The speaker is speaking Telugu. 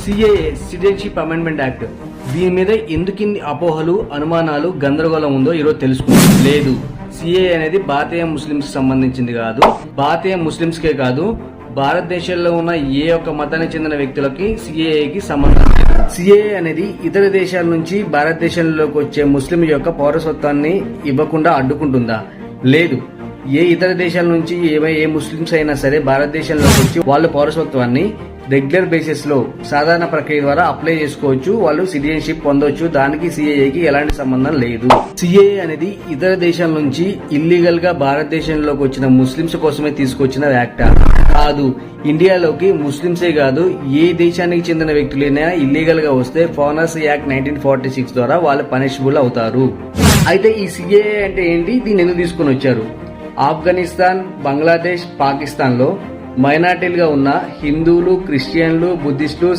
సిఏఏ సిటిజన్షిప్ అమెండ్మెంట్ యాక్ట్ దీని మీద ఎందుకిన్ని అపోహలు, అనుమానాలు, గందరగోళం ఉందో ఈరోజు తెలుసుకుందాం. లేదు, సిఏఏ అనేది భారతీయ ముస్లింస్ సంబంధించింది కాదు. భారతీయ ముస్లింస్కే కాదు, భారతదేశంలో ఉన్న ఏ ఒక్క మతానికి చెందిన వ్యక్తులకి సిఏఏకి సంబంధం లేదు. సిఏఏ అనేది ఇతర దేశాల నుంచి భారతదేశంలోకి వచ్చే ముస్లిం యొక్క పౌరసత్వాన్ని ఇవ్వకుండా అడ్డుకుంటుందా? లేదు. ఏ ఇతర దేశాల నుంచి ఏ ముస్లింస్ అయినా సరే భారతదేశంలోకి వచ్చి వాళ్ళ పౌరసత్వాన్ని రెగ్యులర్ బేసిస్ లో సాధారణ ప్రక్రియ ద్వారా అప్లై చేసుకోవచ్చు. వాళ్ళు సిటిజన్షిప్ పొందొచ్చు. దానికి సిఏఏకి ఎలాంటి సంబంధం లేదు. సిఏఏ అనేది ఇతర దేశాల నుంచి ఇల్లీగల్ గా భారతదేశంలోకి వచ్చిన ముస్లింస్ కోసమే తీసుకొచ్చిన యాక్ట్ కాదు. ఇండియాలోకి ముస్లింసే కాదు, ఏ దేశానికి చెందిన వ్యక్తులైనా ఇల్లీగల్ గా వస్తే ఫారినర్స్ యాక్ట్ 1946 ద్వారా వాళ్ళు పనిషబుల్ అవుతారు. అయితే ఈ సిఏఏ అంటే ఏంటి, దీన్ని ఎందుకు తీసుకుని వచ్చారు? ఆఫ్ఘనిస్తాన్, బంగ్లాదేశ్, పాకిస్తాన్ లో మైనార్టీలుగా ఉన్న హిందువులు, క్రిస్టియన్లు, బుద్ధిస్టులు,